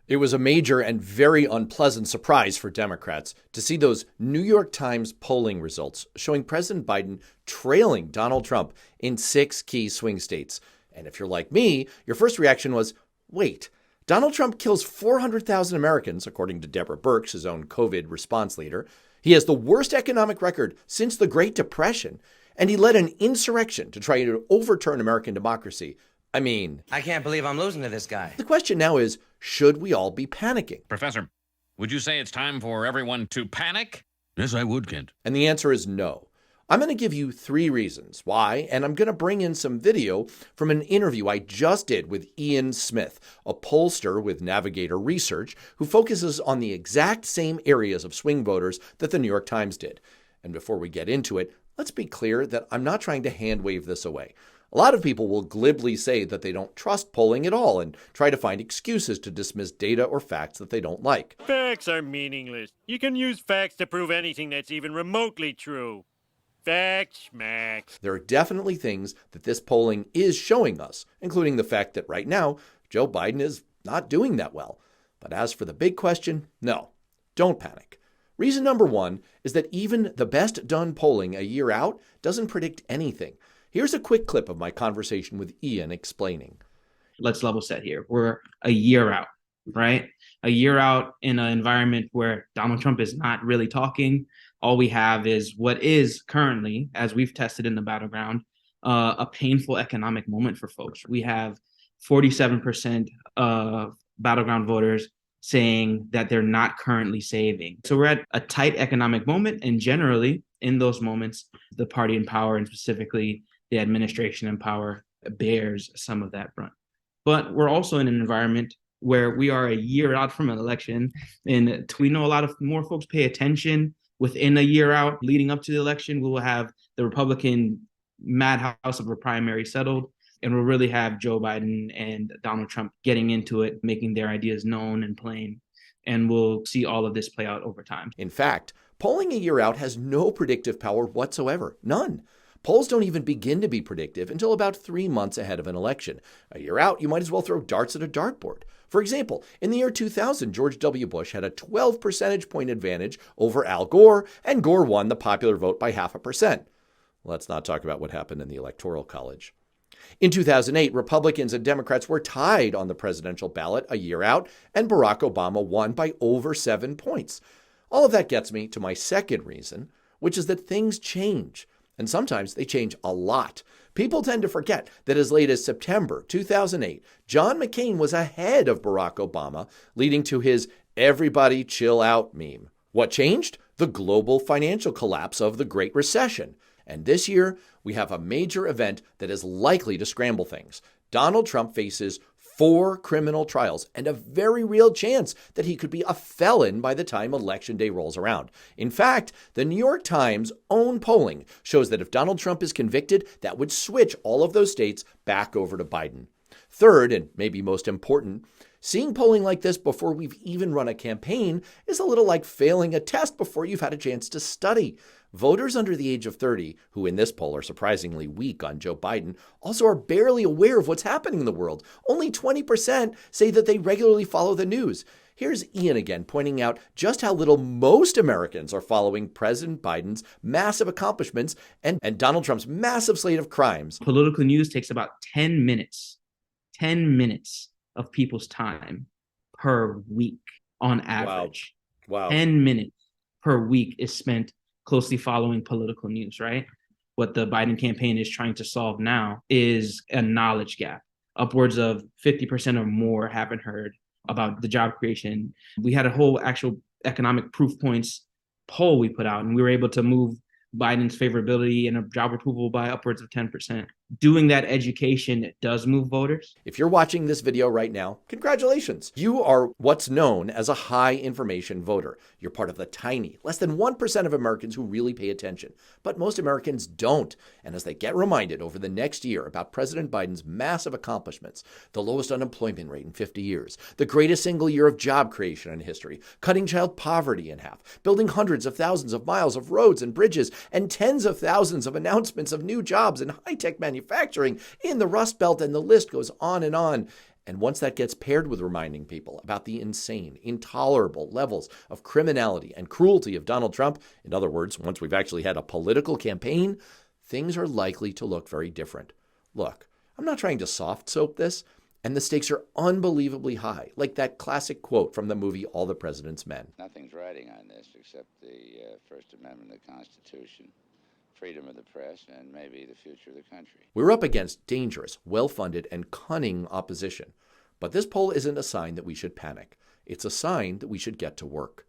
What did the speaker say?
It was a major and very unpleasant surprise for Democrats to see those New York Times polling results showing President Biden trailing Donald Trump in 6 key swing states. And if you're like me, your first reaction was, wait, Donald Trump kills 400,000 Americans, according to Deborah Birx, his own COVID response leader. He has the worst economic record since the Great Depression, and he led an insurrection to try to overturn American democracy. I mean, I can't believe I'm losing to this guy. the question now is, should we all be panicking? Professor, would you say it's time for everyone to panic? Yes, I would, Kent. And the answer is no. I'm going to give you 3 reasons why, and I'm going to bring in some video from an interview I just did with Ian Smith, a pollster with Navigator Research, who focuses on the exact same areas of swing voters that the New York Times did. And before we get into it, let's be clear that I'm not trying to hand wave this away. A lot of people will glibly say that they don't trust polling at all and try to find excuses to dismiss data or facts that they don't like. Facts are meaningless. You can use facts to prove anything that's even remotely true. Facts, Max. There are definitely things that this polling is showing us, including the fact that right now, Joe Biden is not doing that well. But as for the big question, no, don't panic. Reason number 1 is that even the best done polling a year out doesn't predict anything. Here's a quick clip of my conversation with Ian explaining. Let's level set here. We're a year out, right? A year out in an environment where Donald Trump is not really talking. All we have is what is currently, as we've tested in the battleground, a painful economic moment for folks. We have 47% of battleground voters saying that they're not currently saving. So we're at a tight economic moment, and generally in those moments, the party in power, and specifically the administration in power, bears some of that brunt. But we're also in an environment where we are a year out from an election, and we know a lot of more folks pay attention. Within a year out, leading up to the election, we will have the Republican madhouse of a primary settled, and we'll really have Joe Biden and Donald Trump getting into it, making their ideas known and plain, and we'll see all of this play out over time. In fact, polling a year out has no predictive power whatsoever, none. Polls don't even begin to be predictive until about 3 months ahead of an election. A year out, you might as well throw darts at a dartboard. For example, in the year 2000, George W. Bush had a 12 percentage point advantage over Al Gore, and Gore won the popular vote by 0.5%. Let's not talk about what happened in the Electoral College. In 2008, Republicans and Democrats were tied on the presidential ballot a year out, and Barack Obama won by over 7 points. All of that gets me to my second reason, which is that things change. And sometimes they change a lot. People tend to forget that as late as September 2008, John McCain was ahead of Barack Obama, leading to his "everybody chill out" meme. What changed? The global financial collapse of the Great Recession. And this year, we have a major event that is likely to scramble things. Donald Trump faces 4 criminal trials and a very real chance that he could be a felon by the time Election Day rolls around. In fact, the New York Times' own polling shows that if Donald Trump is convicted, that would switch all of those states back over to Biden. Third, and maybe most important, seeing polling like this before we've even run a campaign is a little like failing a test before you've had a chance to study. Voters under the age of 30, who in this poll are surprisingly weak on Joe Biden, also are barely aware of what's happening in the world. Only 20% say that they regularly follow the news. Here's Ian again pointing out just how little most Americans are following President Biden's massive accomplishments and Donald Trump's massive slate of crimes. Political news takes about 10 minutes of people's time per week on average. Wow. 10 minutes per week is spent closely following political news, right? What the Biden campaign is trying to solve now is a knowledge gap. Upwards of 50% or more haven't heard about the job creation. We had a whole actual economic proof points poll we put out, and we were able to move Biden's favorability and a job approval by upwards of 10%. Doing that education does move voters. If you're watching this video right now, congratulations. You are what's known as a high information voter. You're part of the tiny, less than 1% of Americans who really pay attention. But most Americans don't. And as they get reminded over the next year about President Biden's massive accomplishments, the lowest unemployment rate in 50 years, the greatest single year of job creation in history, cutting child poverty in half, building hundreds of thousands of miles of roads and bridges, and tens of thousands of announcements of new jobs and high-tech manufacturing in the Rust Belt, and the list goes on. And once that gets paired with reminding people about the insane, intolerable levels of criminality and cruelty of Donald Trump, in other words, once we've actually had a political campaign, things are likely to look very different. Look, I'm not trying to soft soap this, and the stakes are unbelievably high, like that classic quote from the movie All the President's Men. Nothing's riding on this except the First Amendment of the Constitution, freedom of the press, and maybe the future of the country. We're up against dangerous, well-funded, and cunning opposition. But this poll isn't a sign that we should panic. It's a sign that we should get to work.